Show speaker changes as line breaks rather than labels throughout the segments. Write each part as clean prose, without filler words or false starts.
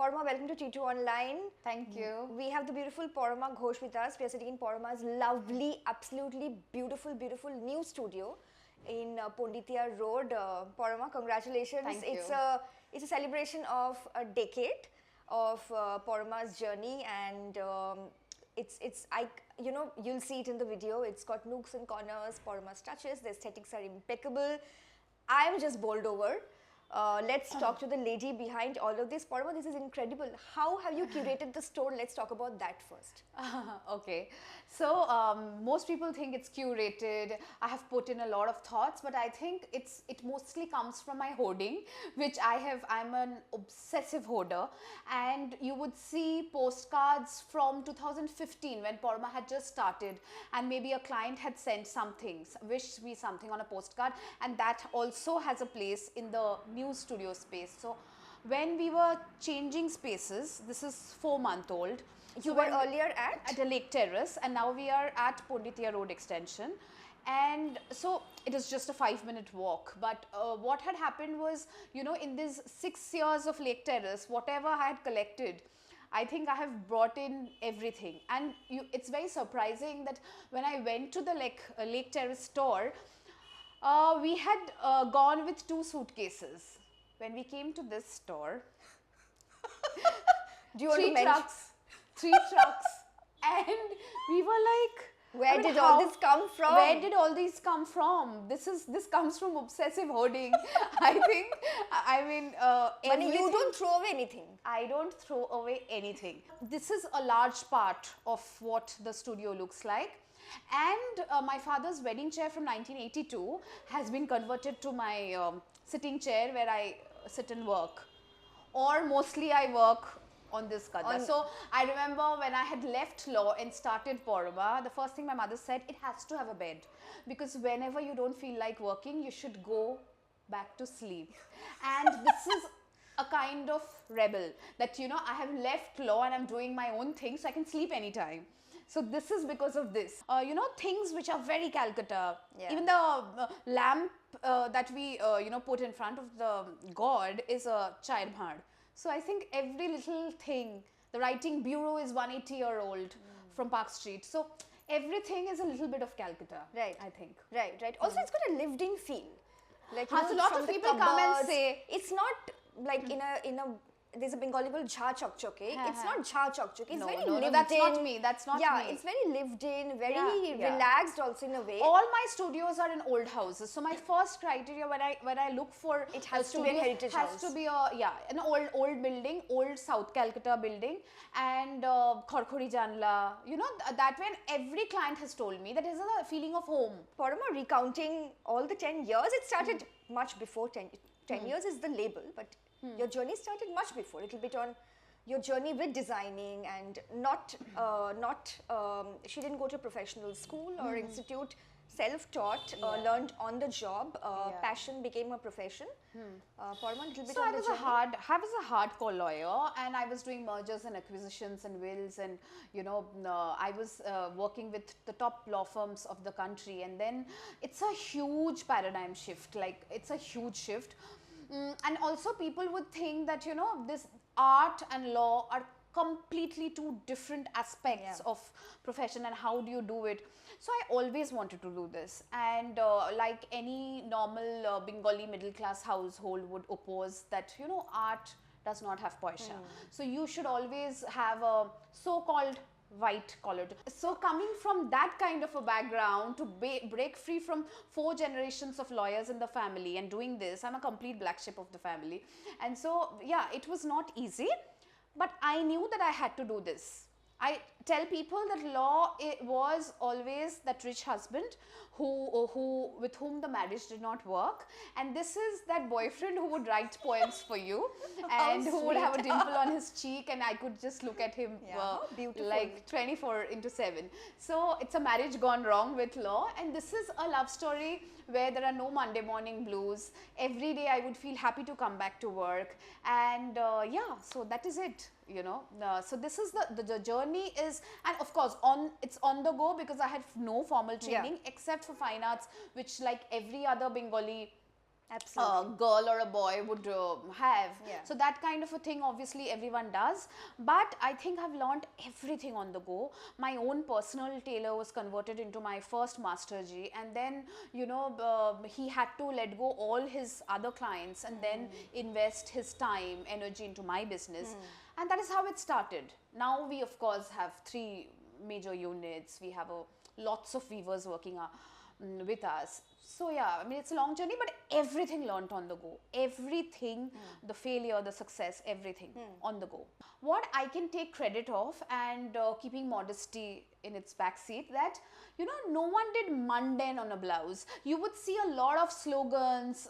Parama, welcome to T2 Online.
Thank you.
We have the beautiful Parama Ghosh with us. We are sitting in Parama's lovely, absolutely beautiful new studio in Ponditiya Road. Parama, congratulations.
Thank you.
It's a celebration of a decade of Parama's journey, and you'll see it in the video. It's got nooks and corners, Parama's touches. The aesthetics are impeccable. I'm just bowled over. Let's talk to the lady behind all of this. Parama, this is incredible. How have you curated the store? Let's talk about that first.
Okay, so most people think it's curated. I have put in a lot of thoughts, but I think it mostly comes from my hoarding, which I'm an obsessive hoarder, and you would see postcards from 2015 when Parama had just started, and maybe a client had sent something, wished me something on a postcard, and that also has a place in the new studio space. So when we were changing spaces, this is 4-month-old.
You were earlier
at a Lake Terrace, and now we are at Ponditiya Road Extension, and so it is just a 5-minute walk. But what had happened was, you know, in these 6 years of Lake Terrace, whatever I had collected, I think I have brought in everything. And it's very surprising that when I went to the Lake Terrace store, we had gone with 2 suitcases. When we came to this store,
Do you want to mention?
3 trucks, and we were like,
Where did all this come from?
Where did all these come from? This comes from obsessive hoarding. I mean,
But you don't throw away anything.
I don't throw away anything. This is a large part of what the studio looks like. And my father's wedding chair from 1982 has been converted to my sitting chair where I sit and work. Or mostly I work on this gadda. So I remember when I had left law and started Parama, the first thing my mother said, it has to have a bed, because whenever you don't feel like working, you should go back to sleep. And this is a kind of rebel that, you know, I have left law and I'm doing my own thing, so I can sleep anytime. So this is because of this. You know, things which are very Calcutta.
Yeah.
Even the lamp that we put in front of the god is a chair bhad. So I think every little thing, the writing bureau is 180-year-old from Park Street. So everything is a little bit of Calcutta,
Right.
I think.
Right. Also, it's got a lived-in feel. Like,
So a lot
from
of
the
people come and
cupboards.
say,
It's not like in a there's a Bengali word jha chok choke. It's not jha chok choke. It's very lived
that's
in.
not me. That's not me.
Yeah, it's very lived in, very
Yeah.
relaxed also in a way.
All my studios are in old houses. So my first criteria when I look for
It has to be a heritage
has
house.
to be an old building, old South Calcutta building, and Khorkhori Janla. You know, that when every client has told me that is a feeling of home.
Parama, recounting all the 10 years, it started much before 10 years is the label, but your journey started much before, a little bit on your journey with designing, and she didn't go to professional school or institute, self-taught, learned on the job, passion became a profession. Parama, a little bit
So
on
I
the
was
journey.
I was a hardcore lawyer, and I was doing mergers and acquisitions and wills, and you know, I was working with the top law firms of the country, and then it's a huge paradigm shift. Like, it's a huge shift. And also people would think that, you know, this art and law are completely 2 different aspects of profession, and how do you do it. So I always wanted to do this, and like any normal Bengali middle class household would oppose that, you know, art does not have paisa. So you should always have a so-called white collared. So coming from that kind of a background to break free from 4 generations of lawyers in the family and doing this, I'm a complete black sheep of the family. And so, yeah, it was not easy, but I knew that I had to do this. I tell people that law was always that rich husband with whom the marriage did not work, and this is that boyfriend who would write poems for you and who would have a dimple on his cheek, and I could just look at him like 24/7. So it's a marriage gone wrong with law, and this is a love story where there are no Monday morning blues. Every day I would feel happy to come back to work, and so that is it, you know. So this is the journey is, and of course it's on the go, because I had no formal training except for fine arts, which like every other Bengali
Absolutely.
girl or a boy would have.
Yeah.
So that kind of a thing obviously everyone does, but I think I've learned everything on the go. My own personal tailor was converted into my first master G, and then he had to let go all his other clients and then invest his time, energy into my business, and that is how it started. Now we of course have 3 major units. We have lots of weavers working with us. So yeah, I mean, it's a long journey, but everything learnt on the go. Everything, the failure, the success, everything on the go. What I can take credit of, and keeping modesty in its backseat, that no one did mundane on a blouse. You would see a lot of slogans,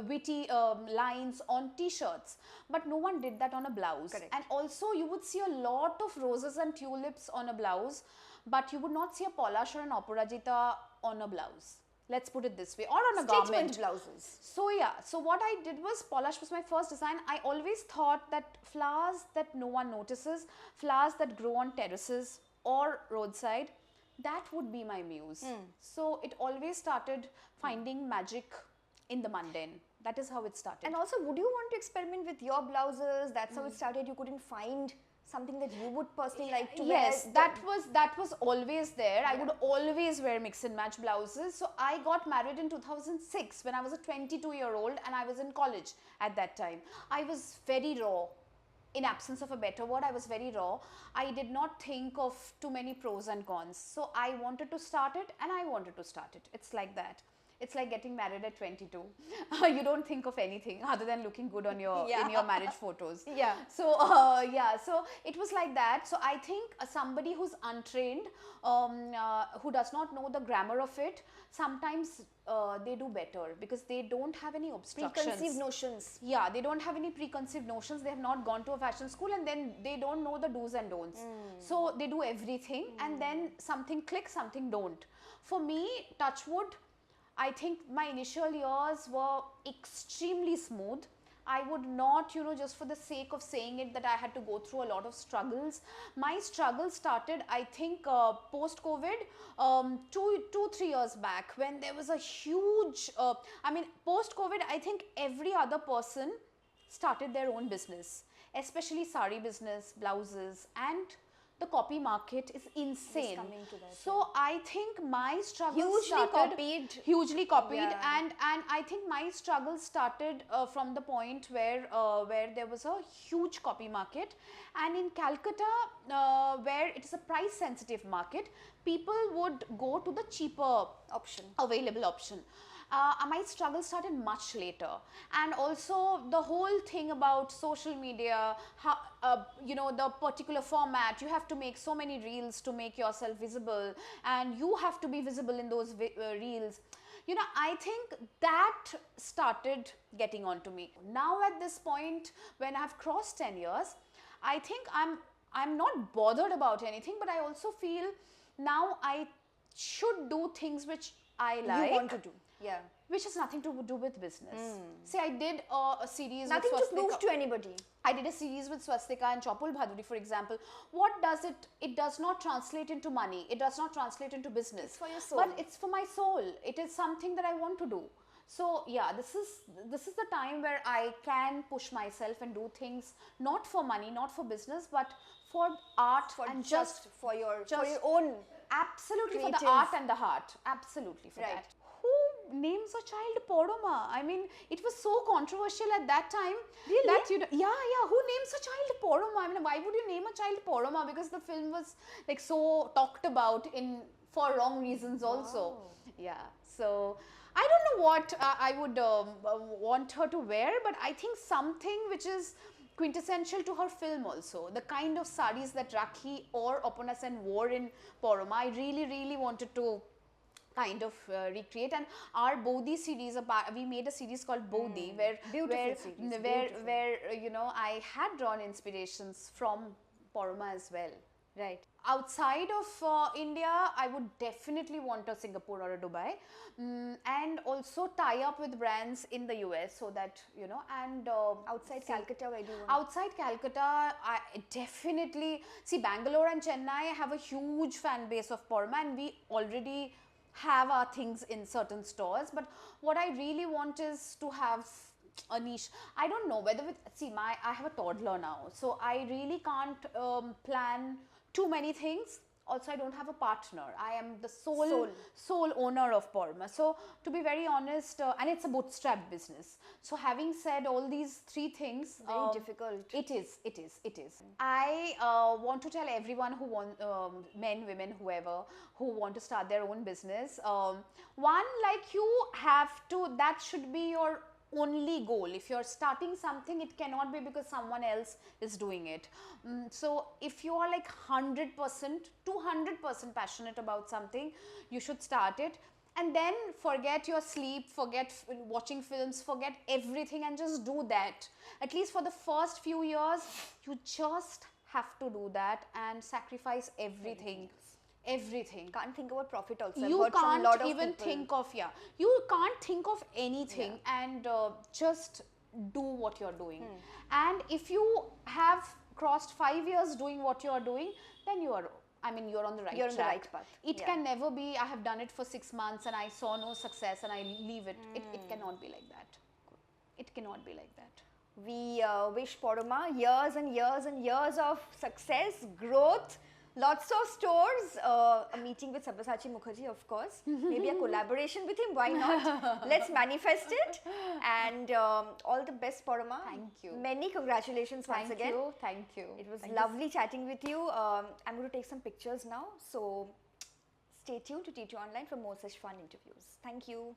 witty lines on t-shirts, but no one did that on a blouse.
Correct.
And also you would see a lot of roses and tulips on a blouse, but you would not see a Polash or an Aparajita on a blouse. Let's put it this way, or on a
Statement
garment.
blouses.
So yeah, so what I did was, Polash was my first design. I always thought that flowers that no one notices, flowers that grow on terraces or roadside, that would be my muse. So it always started finding magic in the mundane. That is how it started.
And also, would you want to experiment with your blouses? That's how it started. You couldn't find something that you would personally like to wear.
Yes, that was always there. I would always wear mix and match blouses. So I got married in 2006 when I was a 22-year-old and I was in college at that time. I was very raw. In absence of a better word, I was very raw. I did not think of too many pros and cons. So I wanted to start it, and I wanted to start it. It's like that. It's like getting married at 22. You don't think of anything other than looking good on your in your marriage photos.
Yeah.
So so it was like that. So I think somebody who's untrained, who does not know the grammar of it, sometimes they do better because they don't have any obstructions.
Preconceived notions.
Yeah, they don't have any preconceived notions. They have not gone to a fashion school, and then they don't know the do's and don'ts. So they do everything, and then something clicks, something don't. For me, touch wood, I think my initial years were extremely smooth. I would not, just for the sake of saying it, that I had to go through a lot of struggles. My struggle started, I think, post-COVID, 3 years back, when there was a huge, post-COVID, I think every other person started their own business, especially sari business, blouses, and the copy market is insane.
coming to that,
So I think my struggle hugely copied,
Yeah.
and I think my struggle started from the point where there was a huge copy market, and in Calcutta, where it is a price sensitive market, people would go to the cheaper available option. My struggle started much later, and also the whole thing about social media, how, the particular format, you have to make so many reels to make yourself visible, and you have to be visible in those reels. I think that started getting onto me. Now at this point, when I've crossed 10 years, I think I'm not bothered about anything, but I also feel now I should do things which I like.
You want to do. Yeah.
Which has nothing to do with business. See, I did a series
Nothing
with
to prove to anybody.
I did a series with Swastika and Chopul Bhaduri, for example. What does it? It does not translate into money. It does not translate into business.
It's for your soul.
But it's for my soul. It is something that I want to do. So yeah, this is the time where I can push myself and do things not for money, not for business, but for art, and
just for your own.
Absolutely,
creative.
for the art and the heart. Absolutely for
Right.
that. Who names a child Parama? I mean, it was so controversial at that time.
Really?
That who names a child Parama? I mean, why would you name a child Parama? Because the film was like so talked about for wrong reasons also. Yeah. So I don't know what I would want her to wear, but I think something which is quintessential to her film also. The kind of sarees that Rakhi or Apana Sen wore in Parama, I really, really wanted to kind of recreate. And our Bodhi series, we made a series called Bodhi, where I had drawn inspirations from Parama as well.
Right.
Outside of India, I would definitely want a Singapore or a Dubai, and also tie up with brands in the US, so that and
Outside Calcutta, where do you want?
outside Calcutta, I definitely see Bangalore and Chennai have a huge fan base of Parama, and we already have our things in certain stores, but what I really want is to have a niche. I don't know whether I have a toddler now, so I really can't plan too many things. Also, I don't have a partner. I am the sole owner of Parama. So, to be very honest, and it's a bootstrap business. So, having said all these three things,
Very difficult.
It is. I want to tell everyone who want, men, women, whoever, who want to start their own business. One, like you have to, that should be your only goal. If you're starting something, it cannot be because someone else is doing it. So if you are like 100%, 200% passionate about something, you should start it. And then forget your sleep, forget watching films, forget everything, and just do that. At least for the first few years, you just have to do that and sacrifice everything. Everything.
Can't think about profit also.
You can't even think of, you can't think of anything, and just do what you're doing. And if you have crossed 5 years doing what you're doing, then you're on the right track.
You're on the right path.
It can never be, I have done it for 6 months and I saw no success and I leave it. It cannot be like that. It cannot be like that.
We wish Parama years and years and years of success, growth, lots of stores, a meeting with Sabyasachi Mukherjee, of course, maybe a collaboration with him, why not? Let's manifest it, and all the best, Parama.
Thank you.
Many congratulations once again.
Thank you.
It was lovely chatting with you. I'm going to take some pictures now, so stay tuned to T2 Online for more such fun interviews. Thank you.